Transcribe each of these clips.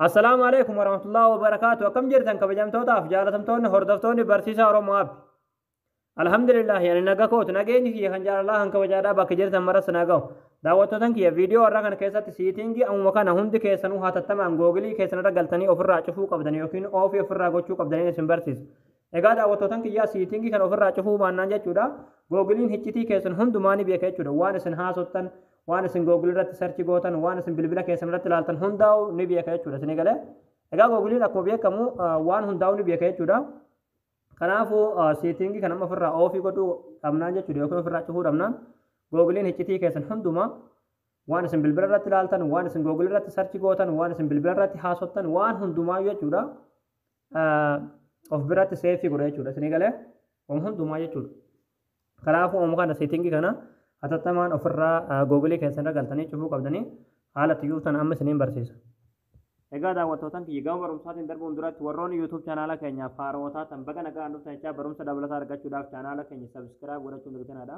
السلام عليكم ورحمة الله وبركاته. وكم جرتن كبجمتوتا فجالتمتون هردفتوني برسيسا ورمواب. الحمد لله يعني نجاكوت نجيني في خنجر الله هنك وجادا باك جرتن مرس نجاو. دعوتوتن كي فيديو أراكن كيسات سيتينجي أو مكان هند كيسانو هذا تمام جوجلي كيسان رجلتني أوفر راتشفو قبضني يمكن أو في أوفر راجوتشو قبضني سنبرسيس. إجا دعوتوتن كي يا سيتينجي كان أوفر راتشفو ما نانجا چودا جوجلين هتشتي كيسان هند ماني بيكه چودا وان سن هاسوتن وان سن جوجل رت سيرش gotan وان سن بلبلا كيسان رت لالتن هنداو نبي بيكه چودا سنيگله إجا جوجلين أكو بيكمو وان هنداو نبي بيكه چودا كنافو سيتينجي كنام أوفر را أو في كتو أمنانجا چودا يكون أوفر راتشفو أمنان جوجلين هتشتي كيسان هندوما وان سن بلبلا رت لالتن وان سن جوجل رت سيرش gotan وان سن بلبلا رت هاسوتن وان هندوما يچودا of biratti seefi godha jechuudha isin galee hundumaa jechuudha kanaafuu kan settingi kana hatattamaan ofirraa googilii keessatti galtanii cufuu qabdanii haala tiyyuutan amma isiniin barsiisa. Egaa daawwattootaan kiyya gama barumsaatiin darbuun duratti warroonni YouTube chaanaala keenyaaf haarootaa tan baga nagaan dhuftan jechaa barumsa dabalataa argachuudhaaf chaanaala keenya subscribe godhachuun dirqamadha.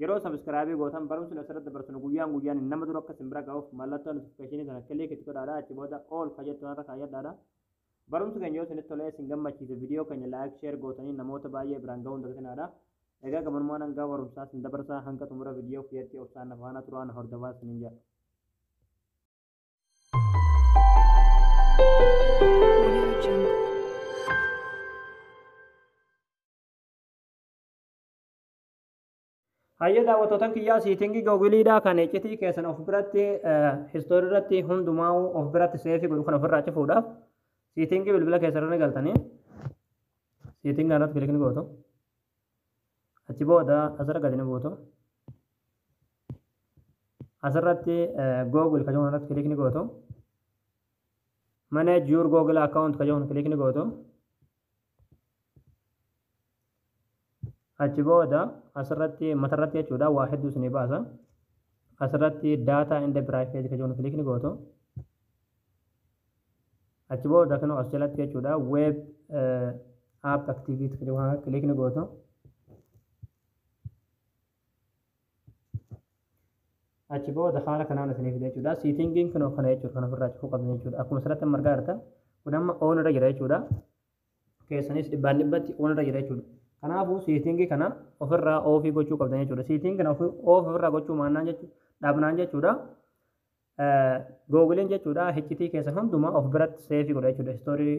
Yeroo subscribe gootan barumsi asirratti dabarsinu guyyaan nama dura akka simbira ga'uuf mallattoo notification kana kilik itti godhaadha achi booda all fayyadamtoota irra kaayyadhaadha. barumsa keenya yoo isinitti tolee isin gammachiise viidiyoo keenya laayik sheer gootanii namoota baay'ee biraan ga'uun dirqamadha. Egaa gabanumaan hanga barumsaa isin dabarsaa hanga xumura viidiyoo kiyyaatti obsaan afaana turaan hordofaa isiniin jedha. Hayya daawwattootaan kiyyaa siitingii googiliidhaa kan iccitii keessan of biratti histoorii irratti hundumaa of biratti seefii godhu kan ofirraa cufuudhaaf siitingii bilbila keessarra galtanii siitingii kanatti kilikni gootu achi booda asirra gadini gootu asirratti googil kajoon irratti kilikni gootu manage your google account kajoon kilikni gootu achi booda asirratti matarratti jechuudha waa hedduu isinii baasa asirratti data and privacy kajoon kilikni gootu achi booda kan as jalatti jechuudha web app activity kajoon kilikni gootu achi booda haala kanaan isiniif jechuudha settingiin kan kana jechuudha kan ofirraa cufuu qabdan jechuudha akkuma asirratti margaa jirtan kun amma on irra jira jechuudha keessanis dhibbaan dhibbatti on irra jira jechuudha kanaafuu settingii kana ofirraa oofii gochuu qabdan jechuudha settingii kana ofirraa gochuu maannaan jechuudha dhaabnaan jechuudha googiliin jechuudha hiccitii keessan hundumaa of biratti seefii godha jechuudha istoorii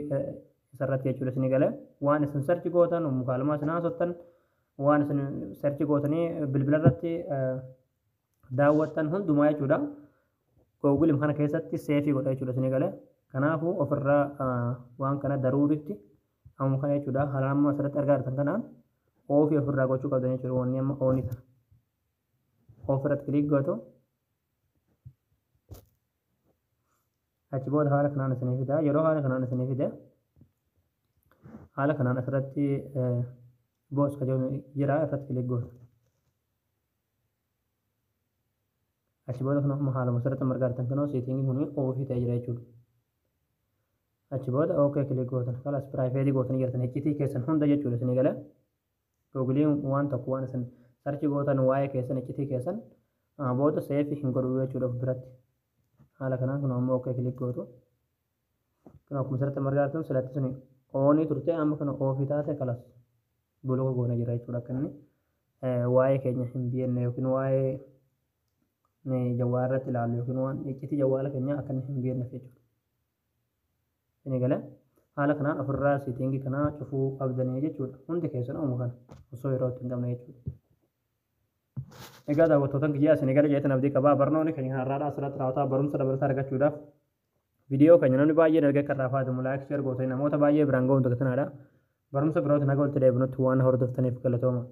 isarratti jechuudha isin galee waan isin sarchi gootan mukaalmaa isin haasottan waan isin sarchi gootanii bilbila irratti daawwattan hundumaa jechuudha googiliin kana keessatti seefii godha jechuudha isin galee kanaafuu ofirraa waan kana daruuritti amma kana jechuudha haala amma asirratti argaa jirtan kanaan oofii ofirraa gochuu qabdan jechuudha wanni amma oonii ta'a ofirratti kilik gootu achi booda haala kanaan isinii fida yeroo haala kanaan isinii fide haala kanaan asirratti boos kajoon jira irratti kilik gootu achi booda kan amma haala asirratti margaa jirtan kanoo settingii kun oofii ta'ee jira jechuudha achi booda okay kilik gootan kalas private gootan jirtan hiccitii keessan hunda jechuudha isin galee googiliin waan tokko waan isin sarchi gootan waa'ee keessan hiccitii keessan booda seefii hin godhu jechuudha of biratti haala kanaan kun ammoo okay kilik gootu kun akkuma asirratti margaa jirtan silatti sun oonii turte amma kana oofii taate kalas buluqa goona jira jechuudha akka inni waa'ee keenya hin beekne yookiin waa'ee jawwaala irratti ilaallu yookiin waan hiccitii jawwaala keenya akka inni hin beekneef jechuudha. Ini galee haala kanaan ofirraa settingii kanaa cufuu qabdanii jechuudha hundi keessan oomu kana osoo yeroo itti hin qabne jechuudha. Egaa daawwattootaan kiyyaa isin galee jeetan abdii qabaa barnoonni keenya har'aadhaa asirratti raawwataa barumsa dabalataa argachuudhaaf viidiyoo keenya namni baay'een erga kan raafaatamu laayik sheer gootanii namoota baay'ee biraan ga'uun dagatanadha barumsa birootiin haga walitti deebinutti waan hordoftaniif galatooma.